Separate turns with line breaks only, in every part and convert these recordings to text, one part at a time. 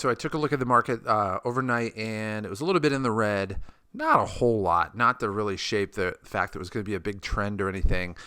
So I took a look at the market overnight, and it was a little bit in the red. Not a whole lot. Not to really shape the fact that it was going to be a big trend or anything.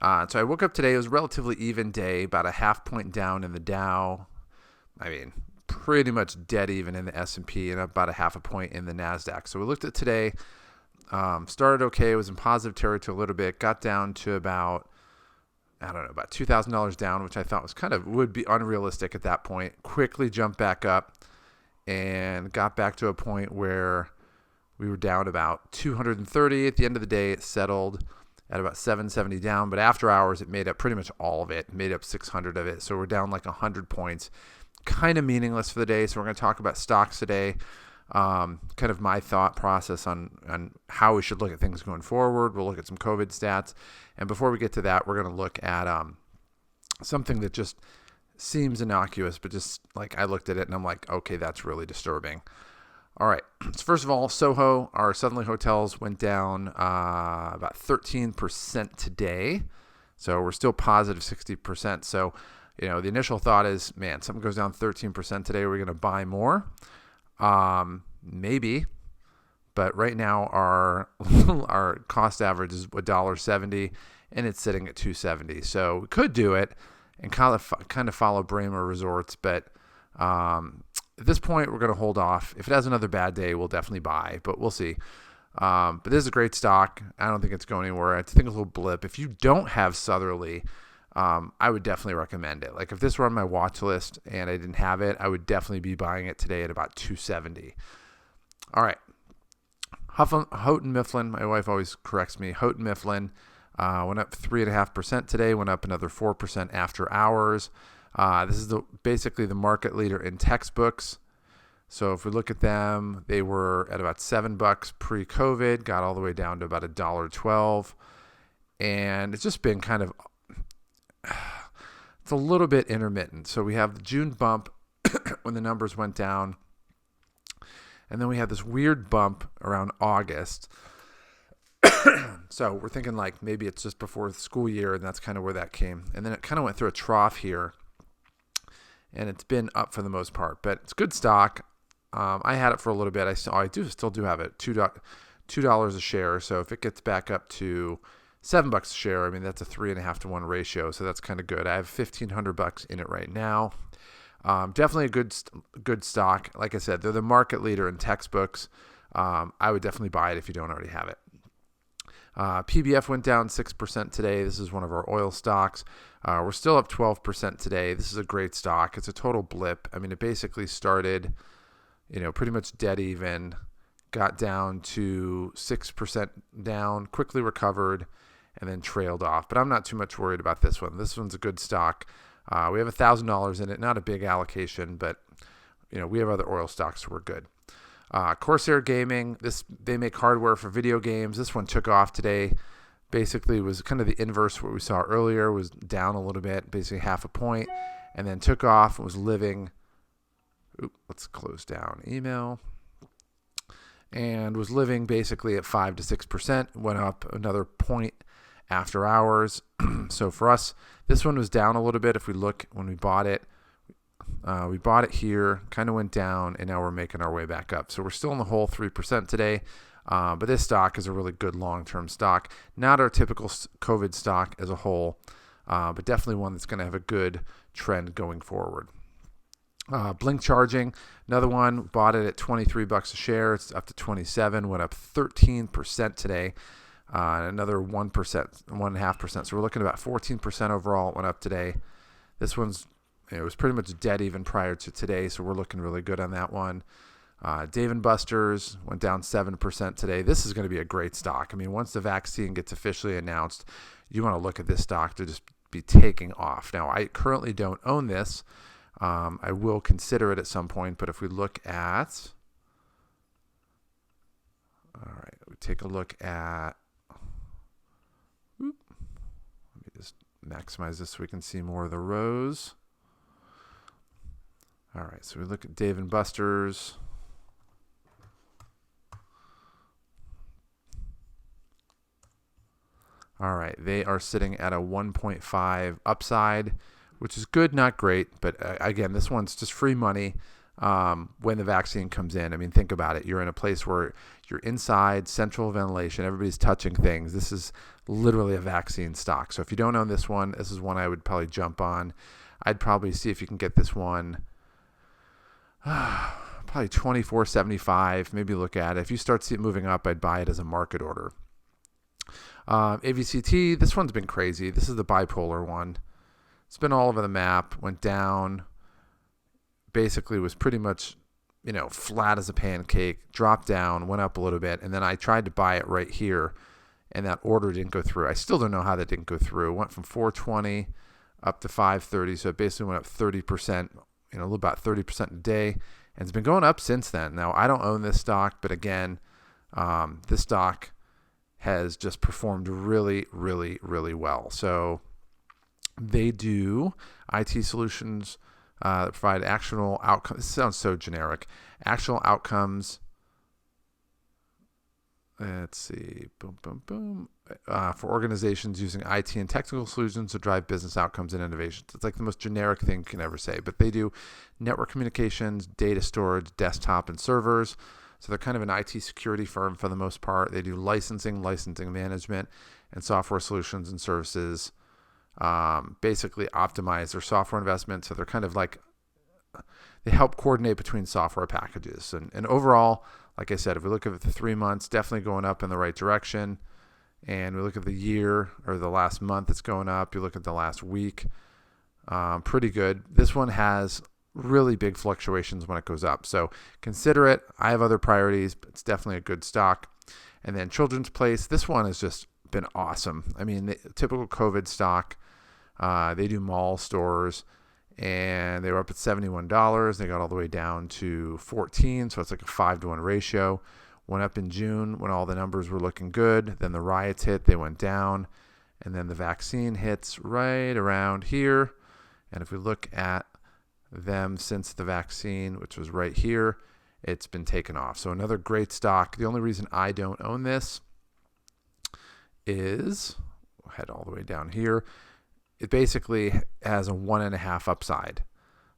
So I woke up today. It was a relatively even day, about a half point down in the Dow. I mean, pretty much dead even in the S&P, and about a half a point in the NASDAQ. So we looked at today. Started okay. It was in positive territory a little bit. Got down to about $2,000 down, which I thought would be unrealistic at that point. Quickly jumped back up and got back to a point where we were down about 230. At the end of the day, it settled at about 770 down. But after hours, it made up pretty much all of it. Made up 600 of it. So we're down like 100 points. Kind of meaningless for the day. So we're going to talk about stocks today. Kind of my thought process on how we should look at things going forward. We'll look at some COVID stats. And before we get to that, we're going to look at something that just seems innocuous, but just like I looked at it and I'm like, okay, that's really disturbing. All right. So first of all, Soho, our Suddenly hotels went down about 13% today. So we're still positive 60%. So, the initial thought is, man, something goes down 13% today. We're going to buy more. Maybe, but right now our our cost average is $1.70 and it's sitting at $2.70. So we could do it and kind of follow Braemar Resorts, but at this point we're going to hold off. If it has another bad day, we'll definitely buy, but we'll see. But this is a great stock. I don't think it's going anywhere. I think it's a little blip. If you don't have Southerly, I would definitely recommend it. Like if this were on my watch list and I didn't have it, I would definitely be buying it today at about $2.70. All right. Houghton Mifflin, my wife always corrects me. Houghton Mifflin went up 3.5% today, went up another 4% after hours. This is basically the market leader in textbooks. So if we look at them, they were at about $7 pre-COVID, got all the way down to about $1.12. And it's just been kind of, it's a little bit intermittent. So we have the June bump when the numbers went down. And then we had this weird bump around August. So we're thinking like maybe it's just before the school year, and that's kind of where that came. And then it kind of went through a trough here. And it's been up for the most part. But it's good stock. I had it for a little bit. I still do have it, $2 a share. So if it gets back up to $7 a share, I mean, that's a 3.5 to 1 ratio. So that's kind of good. I have $1,500 in it right now. Definitely a good stock. Like I said, they're the market leader in textbooks. I would definitely buy it if you don't already have it. PBF went down 6% today. This is one of our oil stocks. We're still up 12% today. This is a great stock. It's a total blip. I mean, it basically started, pretty much dead even, got down to 6% down, quickly recovered, and then trailed off. But I'm not too much worried about this one. This one's a good stock. We have $1,000 in it, not a big allocation, but we have other oil stocks, so we're good. Corsair Gaming, they make hardware for video games. This one took off today. Basically, was kind of the inverse of what we saw earlier. Was down a little bit, basically half a point, and then took off and was living. Let's close down email. And was living basically at 5 to 6%. Went up another point after hours. So for us, this one was down a little bit. If we look when we bought it here, kind of went down, and now we're making our way back up. So we're still in the whole 3% today. But this stock is a really good long-term stock. Not our typical COVID stock as a whole, but definitely one that's going to have a good trend going forward. Blink Charging, another one, bought it at $23 a share. It's up to 27, went up 13% today. Another 1%, 1.5%. So we're looking at about 14% overall. It went up today. This one's, it was pretty much dead even prior to today, so we're looking really good on that one. Dave & Buster's went down 7% today. This is going to be a great stock. I mean, once the vaccine gets officially announced, you want to look at this stock to just be taking off. Now, I currently don't own this. I will consider it at some point, but if we look at, all right, we take a look at, let me just maximize this so we can see more of the rows. All right, so we look at Dave & Buster's. All right, they are sitting at a 1.5 upside, which is good, not great. But again, this one's just free money. when the vaccine comes in. I mean, think about it. You're in a place where you're inside, central ventilation, everybody's touching things. This is literally a vaccine stock. So if you don't own this one, this is one I would probably jump on. I'd probably see if you can get this one probably $24.75. Maybe look at it. If you start to see it moving up, I'd buy it as a market order. AVCT, this one's been crazy. This is the bipolar one. It's been all over the map, went down, basically was pretty much, flat as a pancake, dropped down, went up a little bit, and then I tried to buy it right here, and that order didn't go through. I still don't know how that didn't go through. It went from 420 up to 530, so it basically went up 30%, a little about 30% a day, and it's been going up since then. Now, I don't own this stock, but again, this stock has just performed really, really, really well. So they do IT solutions that provide actionable outcomes. This sounds so generic. Actionable outcomes. Let's see. Boom, boom, boom. For organizations using IT and technical solutions to drive business outcomes and innovations. It's like the most generic thing you can ever say. But they do network communications, data storage, desktop, and servers. So they're kind of an IT security firm for the most part. They do licensing management, and software solutions and services. Basically optimize their software investment. So they're kind of like, they help coordinate between software packages. And overall, like I said, if we look at the 3 months, definitely going up in the right direction. And we look at the year or the last month, it's going up. You look at the last week, pretty good. This one has really big fluctuations when it goes up. So consider it. I have other priorities, but it's definitely a good stock. And then Children's Place, this one has just been awesome. I mean, the typical COVID stock. They do mall stores, and they were up at $71. They got all the way down to 14, so it's like a 5-to-1 ratio. Went up in June when all the numbers were looking good. Then the riots hit, they went down, and then the vaccine hits right around here. And if we look at them since the vaccine, which was right here, it's been taken off. So another great stock. The only reason I don't own this is, we'll head all the way down here, it basically has a 1.5 upside.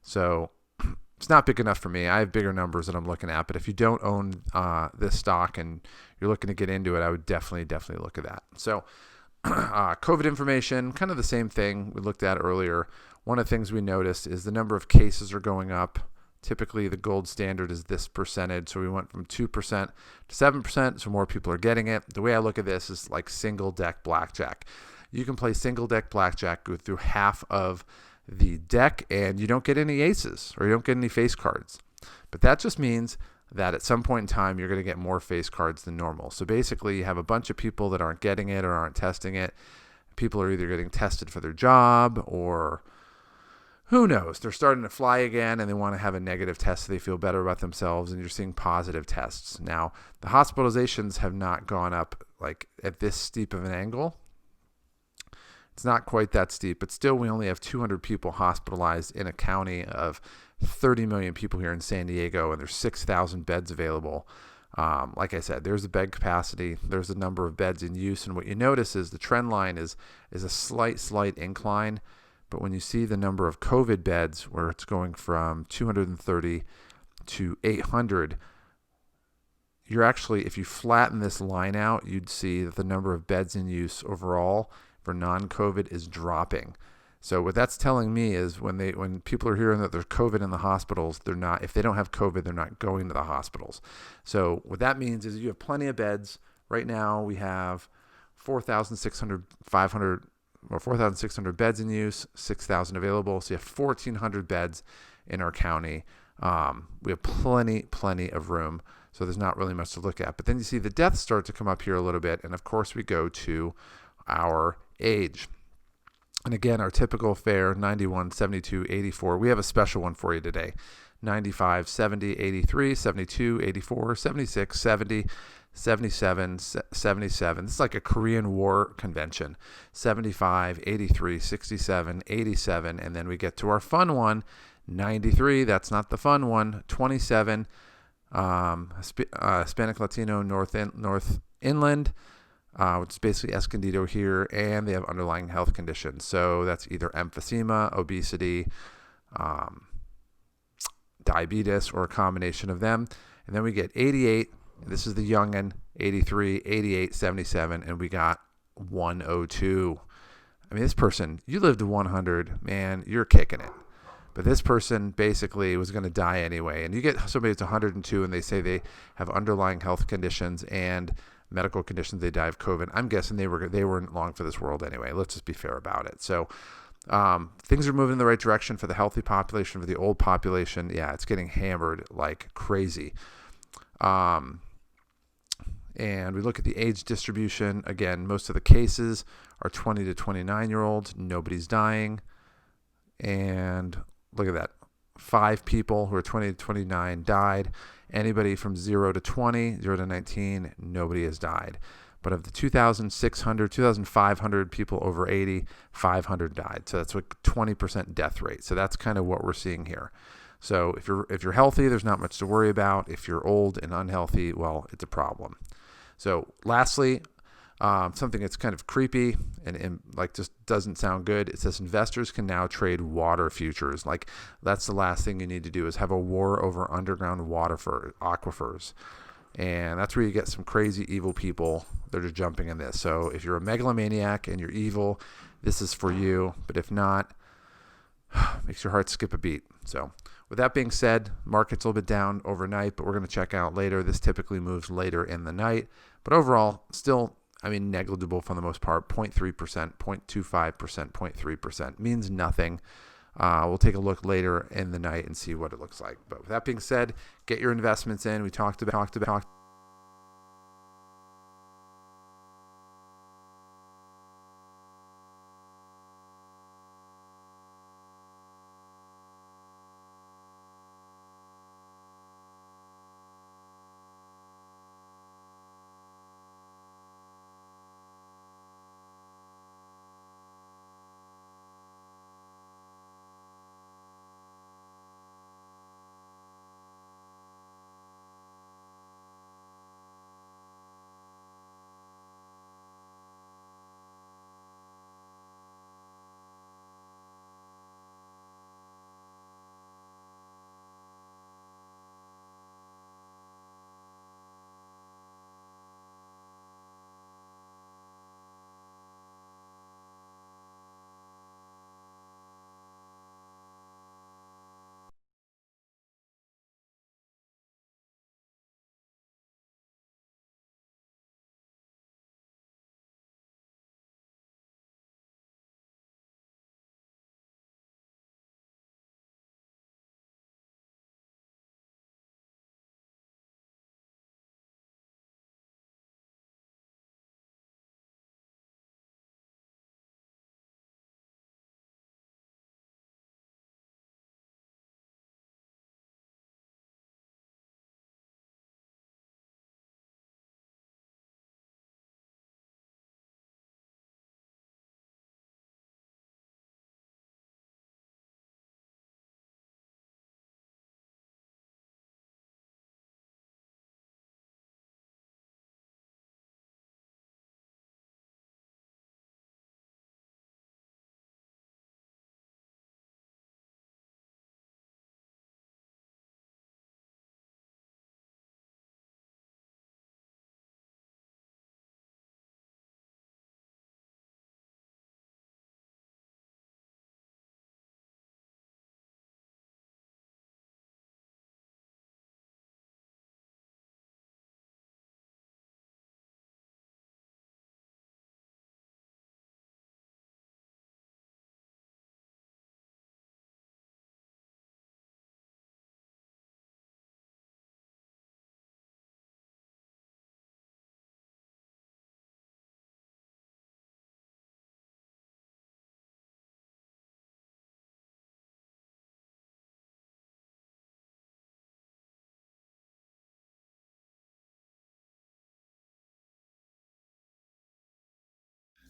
So it's not big enough for me. I have bigger numbers that I'm looking at. But if you don't own this stock and you're looking to get into it, I would definitely look at that. So COVID information, kind of the same thing we looked at earlier. One of the things we noticed is the number of cases are going up. Typically, the gold standard is this percentage. So we went from 2% to 7%, so more people are getting it. The way I look at this is like single deck blackjack. You can play single deck blackjack, go through half of the deck, and you don't get any aces or you don't get any face cards. But that just means that at some point in time, you're going to get more face cards than normal. So basically, you have a bunch of people that aren't getting it or aren't testing it. People are either getting tested for their job or who knows, they're starting to fly again and they want to have a negative test so they feel better about themselves, and you're seeing positive tests. Now, the hospitalizations have not gone up like at this steep of an angle. It's not quite that steep, but still we only have 200 people hospitalized in a county of 30 million people here in San Diego, and there's 6,000 beds available. Like I said, there's the bed capacity, there's the number of beds in use, and what you notice is the trend line is a slight incline. But when you see the number of COVID beds where it's going from 230 to 800, you're actually, if you flatten this line out, you'd see that the number of beds in use overall for non-COVID is dropping. So what that's telling me is when people are hearing that there's COVID in the hospitals, they're not, if they don't have COVID, they're not going to the hospitals. So what that means is you have plenty of beds. Right now we have 4,600 beds in use, 6,000 available. So you have 1,400 beds in our county. We have plenty of room. So there's not really much to look at. But then you see the deaths start to come up here a little bit. And of course we go to our age. And again, our typical fare, 91, 72, 84. We have a special one for you today. 95, 70, 83, 72, 84, 76, 70, 77, 77. This is like a Korean War convention. 75, 83, 67, 87. And then we get to our fun one, 93. That's not the fun one. 27, Hispanic Latino North Inland, which is basically Escondido here. And they have underlying health conditions. So that's either emphysema, obesity, diabetes, or a combination of them. And then we get 88. This is the youngin, 83, 88, 77, and we got 102. I mean, this person, you live to 100, man, you're kicking it. But this person basically was going to die anyway. And you get somebody that's 102 and they say they have underlying health conditions and medical conditions, they die of COVID. I'm guessing they weren't long for this world anyway. Let's just be fair about it. So things are moving in the right direction for the healthy population. For the old population, yeah, it's getting hammered like crazy. And we look at the age distribution. Again, most of the cases are 20 to 29-year-olds. Nobody's dying. And look at that. 5 people who are 20 to 29 died. Anybody from 0 to 20, 0 to 19, nobody has died. But of the 2,500 people over 80, 500 died. So that's like 20% death rate. So that's kind of what we're seeing here. So if you're healthy, there's not much to worry about. If you're old and unhealthy, well, it's a problem. So lastly, something that's kind of creepy and like just doesn't sound good. It says investors can now trade water futures. Like that's the last thing you need to do is have a war over underground water for aquifers. And that's where you get some crazy evil people that are jumping in this. So if you're a megalomaniac and you're evil, this is for you. But if not, makes your heart skip a beat. So with that being said, market's a little bit down overnight, but we're going to check out later. This typically moves later in the night. But overall, still, I mean, negligible for the most part, 0.3%, 0.25%, 0.3%. Means nothing. We'll take a look later in the night and see what it looks like. But with that being said, get your investments in. We talked about.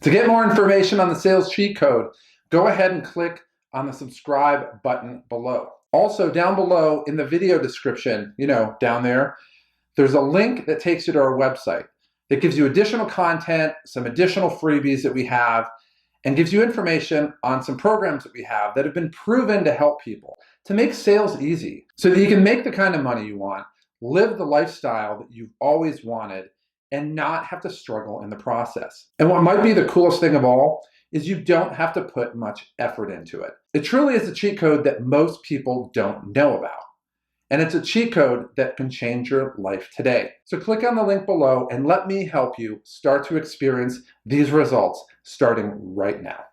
To get more information on the sales cheat code, go ahead and click on the subscribe button below. Also, down below in the video description, down there, there's a link that takes you to our website that gives you additional content, some additional freebies that we have, and gives you information on some programs that we have that have been proven to help people. to make sales easy so that you can make the kind of money you want, live the lifestyle that you've always wanted, and not have to struggle in the process. And what might be the coolest thing of all is you don't have to put much effort into it. It truly is a cheat code that most people don't know about. And it's a cheat code that can change your life today. So click on the link below and let me help you start to experience these results starting right now.